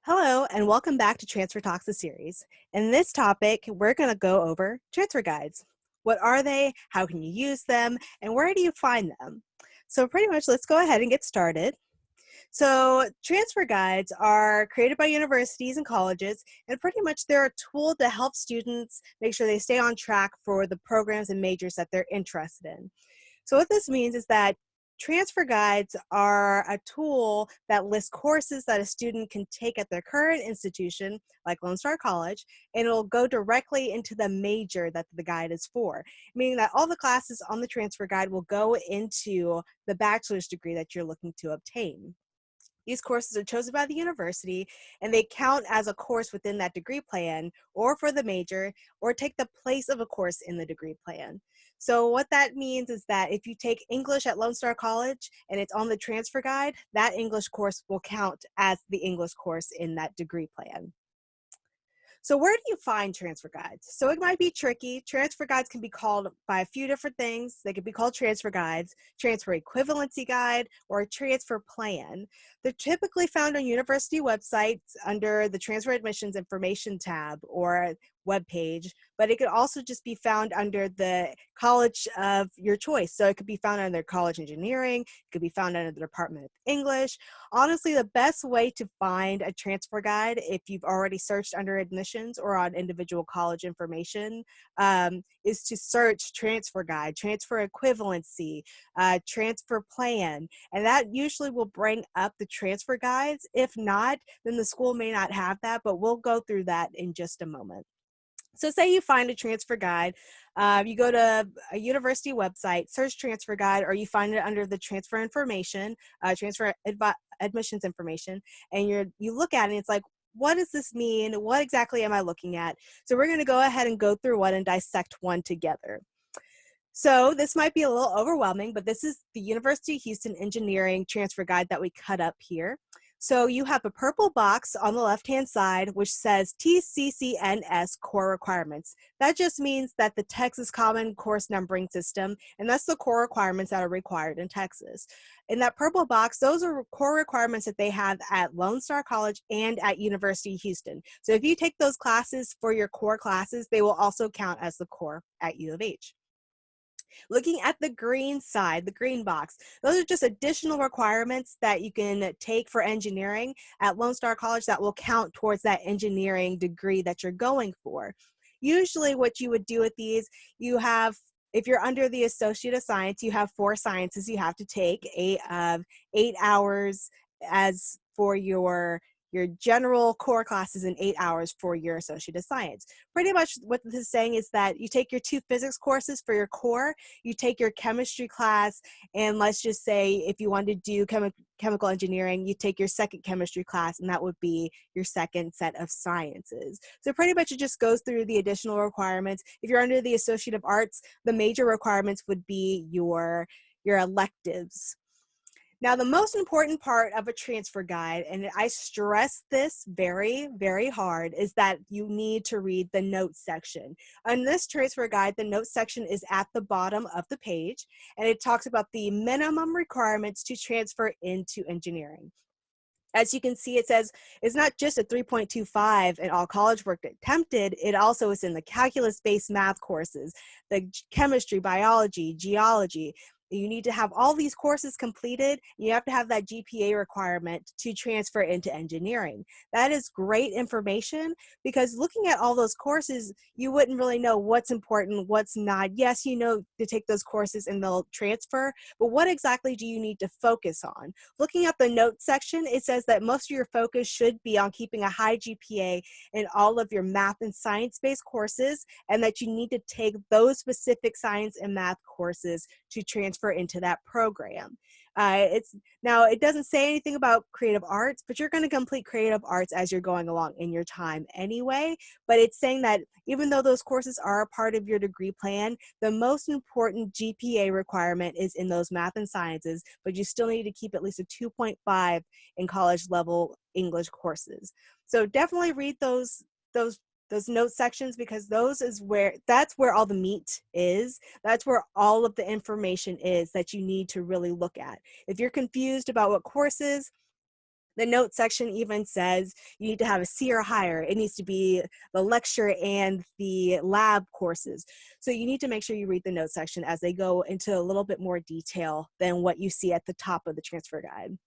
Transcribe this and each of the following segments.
Hello, and welcome back to Transfer Talks, the series. In this topic, we're going to go over transfer guides. What are they? How can you use them? And where do you find them? So pretty much, let's go ahead and get started. So transfer guides are created by universities and colleges, and pretty much they're a tool to help students make sure they stay on track for the programs and majors that they're interested in. So what this means is that transfer guides are a tool that lists courses that a student can take at their current institution, like Lone Star College, and it'll go directly into the major that the guide is for, meaning that all the classes on the transfer guide will go into the bachelor's degree that you're looking to obtain. These courses are chosen by the university, and they count as a course within that degree plan or for the major, or take the place of a course in the degree plan. So what that means is that if you take English at Lone Star College and it's on the transfer guide, that English course will count as the English course in that degree plan. So where do you find transfer guides? So it might be tricky. Transfer guides can be called by a few different things. They could be called transfer guides, transfer equivalency guide, or a transfer plan. They're typically found on university websites under the transfer admissions information tab or web page, but it could also just be found under the college of your choice. So it could be found under college engineering, it could be found under the Department of English. Honestly, the best way to find a transfer guide, if you've already searched under admissions or on individual college information, is to search transfer guide, transfer equivalency, transfer plan, and that usually will bring up the transfer guides. If not, then the school may not have that, but we'll go through that in just a moment. So say you find a transfer guide, you go to a university website, search transfer guide, or you find it under the transfer information, admissions information, and you look at it and it's like, what does this mean? What exactly am I looking at? So we're going to go ahead and go through one and dissect one together. So this might be a little overwhelming, but this is the University of Houston Engineering transfer guide that we cut up here. So you have a purple box on the left-hand side, which says TCCNS core requirements. That just means that the Texas Common Course Numbering System, and that's the core requirements that are required in Texas. In that purple box, those are core requirements that they have at Lone Star College and at University of Houston. So if you take those classes for your core classes, they will also count as the core at U of H. Looking at the green side, the green box, those are just additional requirements that you can take for engineering at Lone Star College that will count towards that engineering degree that you're going for. Usually what you would do with these, you have, if you're under the Associate of Science, you have 4 sciences you have to take, 8 hours as for your general core classes and 8 hours for your Associate of Science. Pretty much what this is saying is that you take your 2 physics courses for your core, you take your chemistry class, and let's just say if you want to do chemical engineering, you take your second chemistry class, and that would be your second set of sciences. So pretty much it just goes through the additional requirements. If you're under the Associate of Arts, the major requirements would be your electives. Now, the most important part of a transfer guide, and I stress this very, very hard, is that you need to read the notes section. On this transfer guide, the notes section is at the bottom of the page, and it talks about the minimum requirements to transfer into engineering. As you can see, it says it's not just a 3.25 in all college work attempted, it also is in the calculus-based math courses, the chemistry, biology, geology. You need to have all these courses completed. You have to have that GPA requirement to transfer into engineering. That is great information because looking at all those courses, you wouldn't really know what's important, what's not. Yes, you know to take those courses and they'll transfer, but what exactly do you need to focus on? Looking at the notes section, it says that most of your focus should be on keeping a high GPA in all of your math and science-based courses, and that you need to take those specific science and math courses to transfer into that program. Now it doesn't say anything about creative arts, but you're going to complete creative arts as you're going along in your time anyway. But it's saying that even though those courses are a part of your degree plan, the most important GPA requirement is in those math and sciences, but you still need to keep at least a 2.5 in college level English courses. So definitely read those note sections, because that's where all the meat is. That's where all of the information is that you need to really look at. If you're confused about what courses, The note section even says you need to have a C or higher. It needs to be the lecture and the lab courses. So you need to make sure you read the note section as they go into a little bit more detail than what you see at the top of the transfer guide.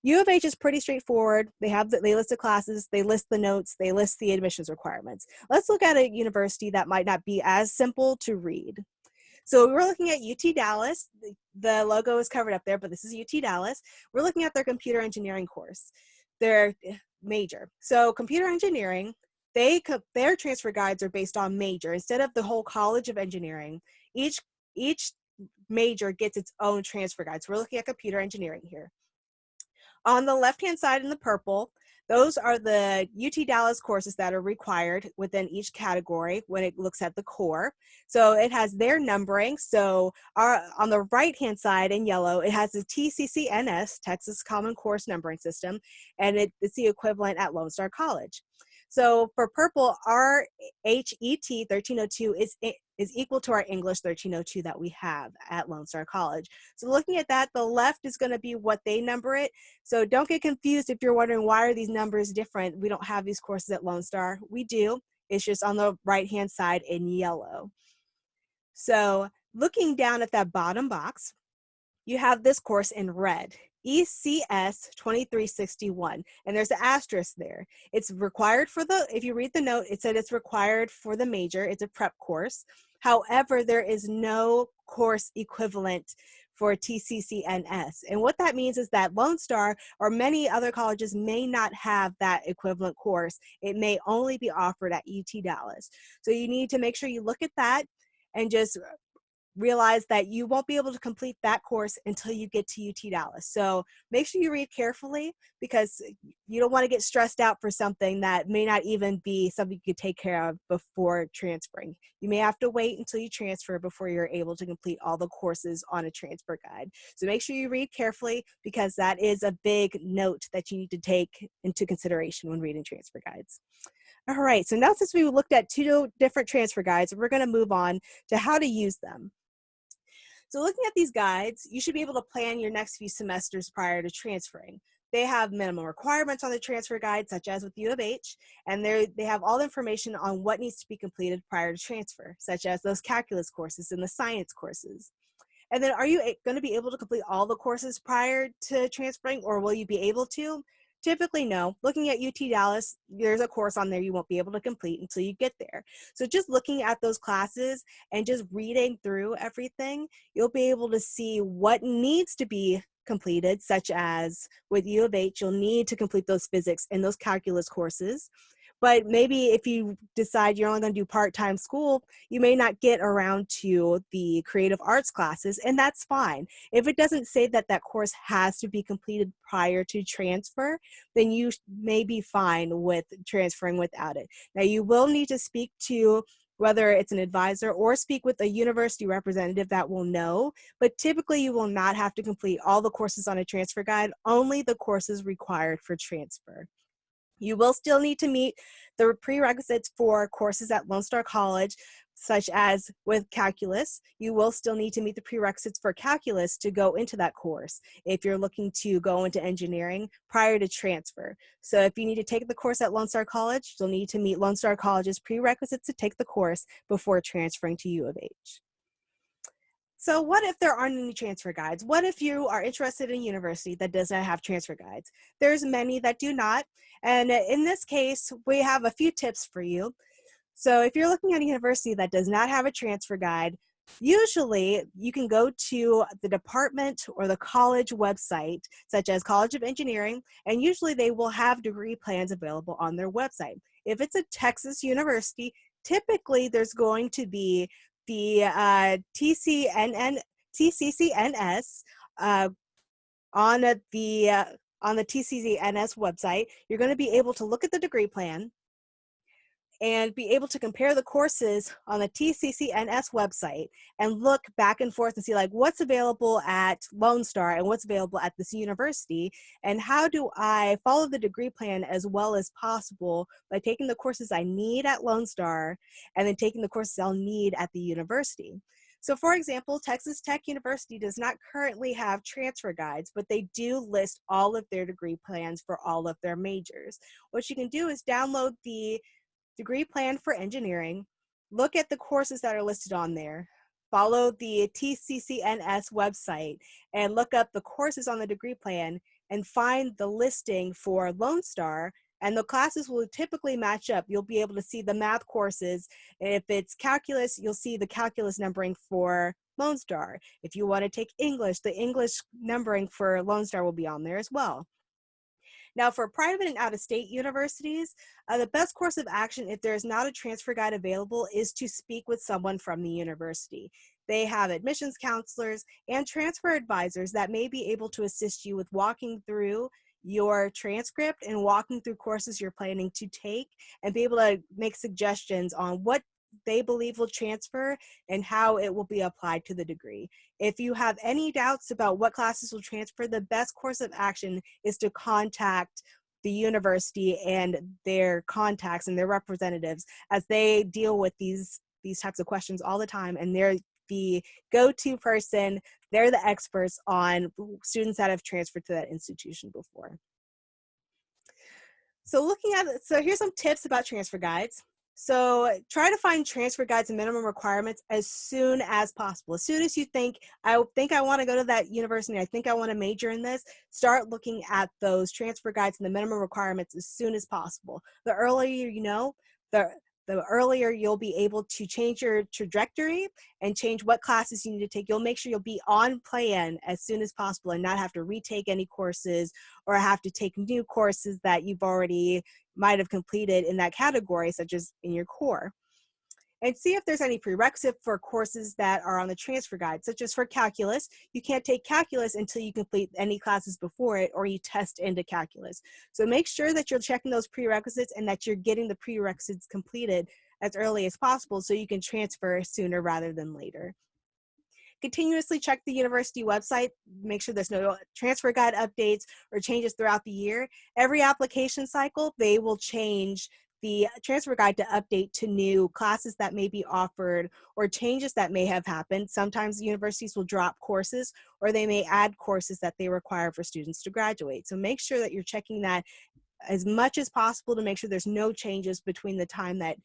U of H is pretty straightforward. They list the classes, they list the notes, they list the admissions requirements. Let's look at a university that might not be as simple to read. So we're looking at UT Dallas. The logo is covered up there, but this is UT Dallas. We're looking at their computer engineering course, their major. So computer engineering, their transfer guides are based on major. Instead of the whole College of Engineering, each major gets its own transfer guide. So we're looking at computer engineering here. On the left-hand side in the purple, those are the UT Dallas courses that are required within each category when it looks at the core. So it has their numbering. So on the right-hand side in yellow, it has the TCCNS, Texas Common Course Numbering System, and it's the equivalent at Lone Star College. So for purple, our HET 1302 is equal to our English 1302 that we have at Lone Star College. So looking at that, the left is going to be what they number it. So don't get confused if you're wondering why are these numbers different. We don't have these courses at Lone Star. We do. It's just on the right-hand side in yellow. So looking down at that bottom box, you have this course in red, ECS 2361, and there's an asterisk there. It's required for if you read the note, it said it's required for the major. It's a prep course. However, there is no course equivalent for TCCNS. And what that means is that Lone Star or many other colleges may not have that equivalent course. It may only be offered at UT Dallas. So you need to make sure you look at that and just realize that you won't be able to complete that course until you get to UT Dallas. So make sure you read carefully because you don't want to get stressed out for something that may not even be something you could take care of before transferring. You may have to wait until you transfer before you're able to complete all the courses on a transfer guide. So make sure you read carefully because that is a big note that you need to take into consideration when reading transfer guides. All right, so now since we looked at two different transfer guides, we're going to move on to how to use them. So looking at these guides, you should be able to plan your next few semesters prior to transferring. They have minimum requirements on the transfer guide, such as with U of H, and they have all the information on what needs to be completed prior to transfer, such as those calculus courses and the science courses. And then are you going to be able to complete all the courses prior to transferring, or will you be able to? Typically, no. Looking at UT Dallas, there's a course on there you won't be able to complete until you get there. So just looking at those classes and just reading through everything, you'll be able to see what needs to be completed, such as with U of H, you'll need to complete those physics and those calculus courses. But maybe if you decide you're only going to do part-time school, you may not get around to the creative arts classes, and that's fine. If it doesn't say that that course has to be completed prior to transfer, then you may be fine with transferring without it. Now, you will need to speak to whether it's an advisor or speak with a university representative that will know, but typically you will not have to complete all the courses on a transfer guide, only the courses required for transfer. You will still need to meet the prerequisites for courses at Lone Star College, such as with calculus. You will still need to meet the prerequisites for calculus to go into that course if you're looking to go into engineering prior to transfer. So if you need to take the course at Lone Star College, you'll need to meet Lone Star College's prerequisites to take the course before transferring to U of H. So what if there aren't any transfer guides? What if you are interested in a university that does not have transfer guides? There's many that do not. And in this case, we have a few tips for you. So if you're looking at a university that does not have a transfer guide, usually you can go to the department or the college website, such as College of Engineering, and usually they will have degree plans available on their website. If it's a Texas university, typically there's going to be the TCCNS on the TCCNS website. You're going to be able to look at the degree plan and be able to compare the courses on the TCCNS website and look back and forth and see like what's available at Lone Star and what's available at this university, and how do I follow the degree plan as well as possible by taking the courses I need at Lone Star and then taking the courses I'll need at the university. So for example, Texas Tech University does not currently have transfer guides, but they do list all of their degree plans for all of their majors. What you can do is download the degree plan for engineering, look at the courses that are listed on there, follow the TCCNS website and look up the courses on the degree plan and find the listing for Lone Star, and the classes will typically match up. You'll be able to see the math courses. If it's calculus, you'll see the calculus numbering for Lone Star. If you want to take English, the English numbering for Lone Star will be on there as well. Now, for private and out-of-state universities, the best course of action if there is not a transfer guide available is to speak with someone from the university. They have admissions counselors and transfer advisors that may be able to assist you with walking through your transcript and walking through courses you're planning to take and be able to make suggestions on what they believe will transfer and how it will be applied to the degree. If you have any doubts about what classes will transfer, the best course of action is to contact the university and their contacts and their representatives, as they deal with these types of questions all the time, and they're the go-to person. They're the experts on students that have transferred to that institution before. So here's some tips about transfer guides. So try to find transfer guides and minimum requirements as soon as possible. As soon as you think I want to go to that university, I think I want to major in this, start looking at those transfer guides and the minimum requirements as soon as possible. The earlier you know, the earlier you'll be able to change your trajectory and change what classes you need to take. You'll make sure you'll be on plan as soon as possible and not have to retake any courses or have to take new courses that you've already might have completed in that category, such as in your core. And see if there's any prerequisite for courses that are on the transfer guide, such as for calculus. You can't take calculus until you complete any classes before it or you test into calculus. So make sure that you're checking those prerequisites and that you're getting the prerequisites completed as early as possible so you can transfer sooner rather than later. Continuously check the university website, make sure there's no transfer guide updates or changes throughout the year. Every application cycle, they will change the transfer guide to update to new classes that may be offered or changes that may have happened. Sometimes universities will drop courses or they may add courses that they require for students to graduate. So make sure that you're checking that as much as possible to make sure there's no changes between the time that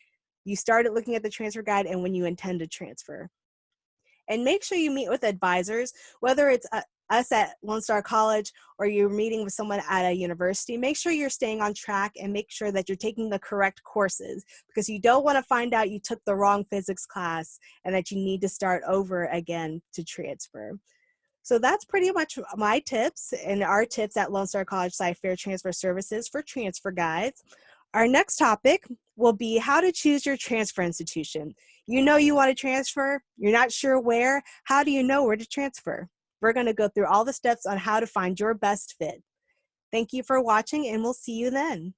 you started looking at the transfer guide and when you intend to transfer. And make sure you meet with advisors, whether it's us at Lone Star College or you're meeting with someone at a university. Make sure you're staying on track and make sure that you're taking the correct courses, because you don't want to find out you took the wrong physics class and that you need to start over again to transfer. So that's pretty much my tips and our tips at Lone Star College-CyFair Transfer Services for transfer guides. Our next topic will be how to choose your transfer institution. You know you want to transfer, you're not sure where. How do you know where to transfer? We're going to go through all the steps on how to find your best fit. Thank you for watching, and we'll see you then.